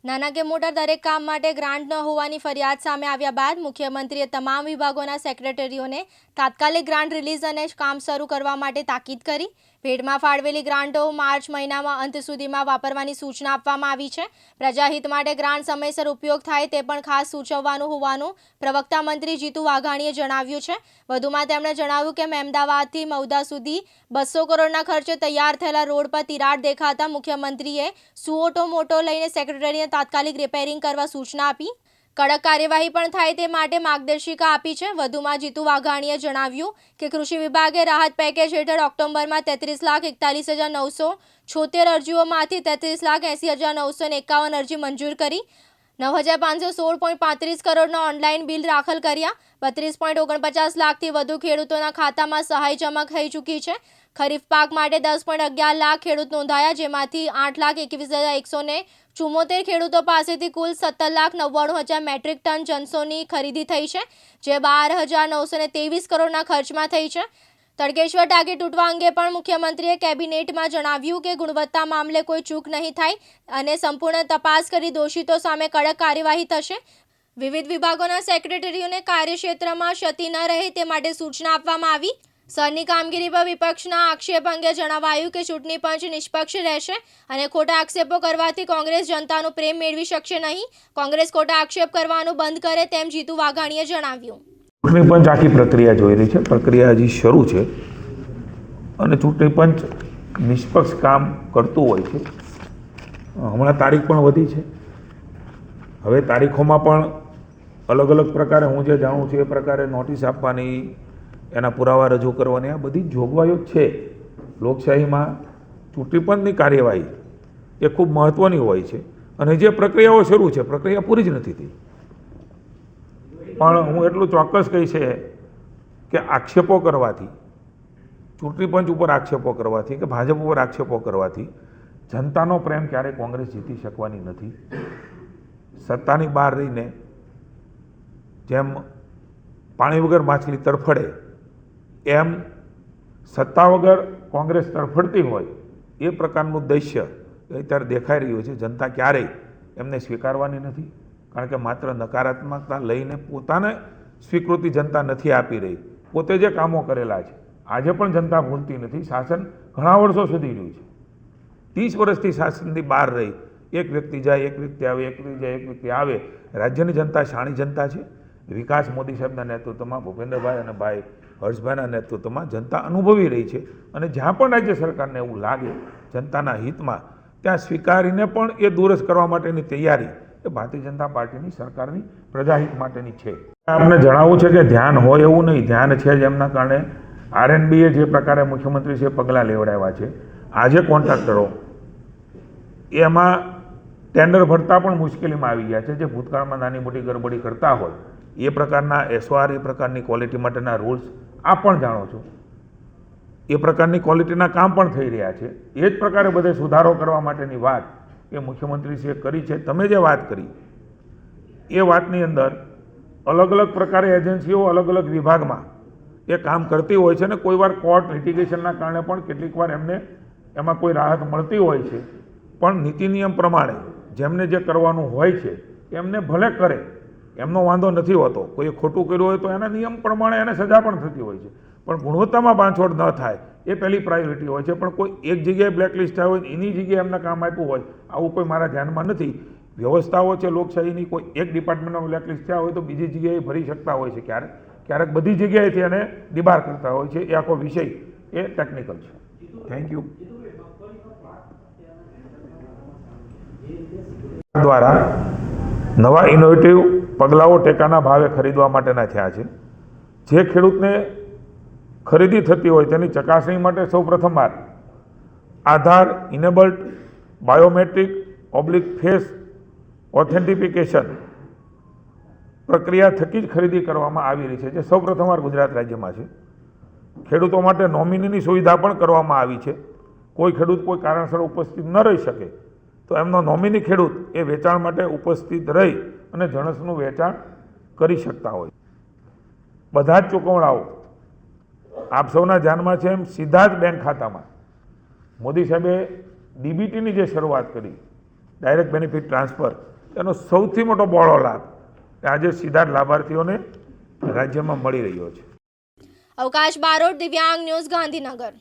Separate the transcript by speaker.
Speaker 1: નાના કે મોટા દરેક કામ માટે ગ્રાન્ટ ન હોવાની ફરિયાદ સામે આવ્યા બાદ મુખ્યમંત્રીએ તમામ વિભાગોના સેક્રેટરીઓને તાત્કાલિક ગ્રાન્ટ રિલીઝ અને કામ શરૂ કરવા માટે તાકીદ કરી. ભેટમાં ફાળવેલી ગ્રાન્ટો માર્ચ મહિનામાં અંત સુધીમાં વાપરવાની સૂચના આપવામાં આવી છે. પ્રજાહિત માટે ગ્રાન્ટ સમયસર ઉપયોગ થાય તે પણ ખાસ સૂચવવાનું હોવાનું પ્રવક્તા મંત્રી જીતુ વાઘાણીએ જણાવ્યું છે. વધુમાં તેમણે જણાવ્યું કે અમદાવાદથી મૌદા સુધી 200 કરોડના ખર્ચે તૈયાર થયેલા રોડ પર તિરાડ દેખાતા મુખ્યમંત્રીએ સુઓટો મોટો લઈને સેક્રેટરીને તાત્કાલિક રિપેરિંગ કરવા સૂચના આપી. કડક કાર્યવાહી પણ થાય તે માટે માર્ગદર્શિકા આપી છે. વધુમાં જીતુ વાઘાણીએ જણાવ્યું કે કૃષિ વિભાગે રાહત પેકેજ હેઠળ ઓક્ટોબરમાં 33,41,976 અરજીઓમાંથી 33,80,951 અરજી મંજૂર કરી. 9,516.35 કરોડના ઓનલાઈન બિલ દાખલ કર્યા. 32.49 લાખથી વધુ ખેડૂતોના ખાતામાં સહાય જમા થઈ ચૂકી છે. ખરીફ પાક માટે 10.11 લાખ ખેડૂત નોંધાયા, જેમાંથી 8,21,174 ખેડૂતો પાસેથી કુલ 17,99,000 મેટ્રિક ટન જણસોની ખરીદી થઈ છે, જે 12,923 કરોડના ખર્ચમાં થઈ છે. તડકેશ્વર ટાંકી તૂટવા અંગે પણ મુખ્યમંત્રીએ કેબિનેટમાં જણાવ્યું કે ગુણવત્તા મામલે કોઈ ચૂક નહીં થાય અને સંપૂર્ણ તપાસ કરી દોષિતો સામે કડક કાર્યવાહી થશે. વિવિધ વિભાગોના સેક્રેટરીઓને કાર્યક્ષેત્રમાં ક્ષતિ ન રહે તે માટે સૂચના આપવામાં આવી. સરની કામગીરી પર વિપક્ષના આક્ષેપ અંગે જણાવાયું કે ચૂંટણી પંચ નિષ્પક્ષ રહેશે અને ખોટા આક્ષેપો કરવાથી કોંગ્રેસ જનતાનો પ્રેમ મેળવી શકશે નહીં. કોંગ્રેસ ખોટા આક્ષેપ કરવાનું બંધ કરે તેમ જીતુ વાઘાણીએ જણાવ્યું.
Speaker 2: ચૂંટણી પંચ આખી પ્રક્રિયા જોઈ રહી છે. પ્રક્રિયા હજી શરૂ છે અને ચૂંટણી પંચ નિષ્પક્ષ કામ કરતું હોય છે. હમણાં તારીખ પણ વધી છે. હવે તારીખોમાં પણ અલગ અલગ પ્રકારે હું જે જાણું છું એ પ્રકારે નોટિસ આપવાની, એના પુરાવા રજૂ કરવાની, આ બધી જોગવાઈઓ છે. લોકશાહીમાં ચૂંટણી પંચની કાર્યવાહી એ ખૂબ મહત્ત્વની હોય છે અને જે પ્રક્રિયાઓ શરૂ છે, પ્રક્રિયા પૂરી જ નથી થઈ. પણ હું એટલું ચોક્કસ કહી છે કે આક્ષેપો કરવાથી, ચૂંટણી પંચ ઉપર આક્ષેપો કરવાથી કે ભાજપ ઉપર આક્ષેપો કરવાથી જનતાનો પ્રેમ ક્યારેય કોંગ્રેસ જીતી શકવાની નથી. સત્તાની બહાર રહીને જેમ પાણી વગર માછલી તરફડે એમ સત્તા વગર કોંગ્રેસ તરફડતી હોય એ પ્રકારનું દૃશ્ય અત્યારે દેખાઈ રહ્યું છે. જનતા ક્યારેય એમને સ્વીકારવાની નથી, કારણ કે માત્ર નકારાત્મકતા લઈને પોતાને સ્વીકૃતિ જનતા નથી આપી રહી. પોતે જે કામો કરેલા છે આજે પણ જનતા ભૂલતી નથી. શાસન ઘણા વર્ષો સુધી રહ્યું છે. 30 વર્ષથી શાસનથી બહાર રહી એક વ્યક્તિ જાય, એક વ્યક્તિ આવે, એક વ્યક્તિ જાય, એક વ્યક્તિ આવે. રાજ્યની જનતા શાણી જનતા છે. વિકાસ મોદી સાહેબના નેતૃત્વમાં, ભૂપેન્દ્રભાઈ અને ભાઈ હર્ષભાઈના નેતૃત્વમાં જનતા અનુભવી રહી છે અને જ્યાં પણ રાજ્ય સરકારને એવું લાગે જનતાના હિતમાં, ત્યાં સ્વીકારીને પણ એ દૂરસ્થ કરવા માટેની તૈયારી એ ભારતીય જનતા પાર્ટીની સરકારની પ્રજાહિત માટેની છે. આપણે જણાવવું છે કે ધ્યાન હોય એવું નહીં, ધ્યાન છે જ. એમના કારણે આરએનબીએ જે પ્રકારે મુખ્યમંત્રીશ્રીએ પગલાં લેવડાવ્યા છે, આજે કોન્ટ્રાક્ટરો એમાં ટેન્ડર ભરતા પણ મુશ્કેલીમાં આવી ગયા છે. જે ભૂતકાળમાં નાની મોટી ગડબડી કરતા હોય એ પ્રકારના એસઓઆર, એ પ્રકારની ક્વોલિટી માટેના રૂલ્સ આપ પણ જાણો છો, એ પ્રકારની ક્વોલિટીના કામ પણ થઈ રહ્યા છે. એ જ પ્રકારે બધે સુધારો કરવા માટેની વાત એ મુખ્યમંત્રીશ્રીએ કરી છે. તમે જે વાત કરી એ વાતની અંદર અલગ અલગ પ્રકારે એજન્સીઓ અલગ અલગ વિભાગમાં એ કામ કરતી હોય છે અને કોઈ વાર કોર્ટ લિટિગેશનના કારણે પણ કેટલીક વાર એમને એમાં કોઈ રાહત મળતી હોય છે. પણ નીતિ નિયમ પ્રમાણે જેમને જે કરવાનું હોય છે એમને ભલે કરે, એમનો વાંધો નથી હોતો. કોઈએ ખોટું કર્યું હોય તો એના નિયમ પ્રમાણે એને સજા પણ થતી હોય છે. પણ ગુણવત્તામાં બાંધછોડ ન થાય એ પહેલી પ્રાયોરિટી હોય છે. પણ કોઈ એક જગ્યાએ બ્લેકલિસ્ટ થયા હોય, એની જગ્યાએ એમને કામ આપ્યું હોય, આવું કોઈ મારા ધ્યાનમાં નથી. વ્યવસ્થાઓ છે લોકશાહીની, કોઈ એક ડિપાર્ટમેન્ટમાં બ્લેકલિસ્ટ થયા હોય તો બીજી જગ્યાએ ભરી શકતા હોય છે. ક્યારેક બધી જગ્યાએથી એને ડિબાર કરતા હોય છે. એ આખો વિષય એ ટેકનિકલ છે. Thank you. દ્વારા નવા ઇનોવેટિવ પગલાઓ ટેકાના ભાવે ખરીદવા માટેના થયા છે. જે ખેડૂતને ખરીદી થતી હોય તેની ચકાસણી માટે સૌપ્રથમવાર આધાર ઇનેબલ્ડ બાયોમેટ્રિક ફેસ ઓથેન્ટિફિકેશન પ્રક્રિયા થકી જ ખરીદી કરવામાં આવી રહી છે, જે સૌપ્રથમવાર ગુજરાત રાજ્યમાં છે. ખેડૂતો માટે નોમિનીની સુવિધા પણ કરવામાં આવી છે. કોઈ ખેડૂત કોઈ કારણસર ઉપસ્થિત ન રહી શકે તો એમનો નોમિની ખેડૂત એ વેચાણ માટે ઉપસ્થિત રહી અને જણસનું વેચાણ કરી શકતા હોય. બધા જ ચૂકવણાઓ આપ સૌના ધ્યાનમાં છે એમ સીધા જ બેંક ખાતામાં મોદી સાહેબે ડીબીટીની જે શરૂઆત કરી, ડાયરેક્ટ બેનિફિટ ટ્રાન્સફર, એનો સૌથી મોટો બહોળો લાભ આજે સીધા જ લાભાર્થીઓને રાજ્યમાં મળી રહ્યો છે.
Speaker 1: અવકાશ બારોટ, દિવ્યાંગ ન્યૂઝ, ગાંધીનગર.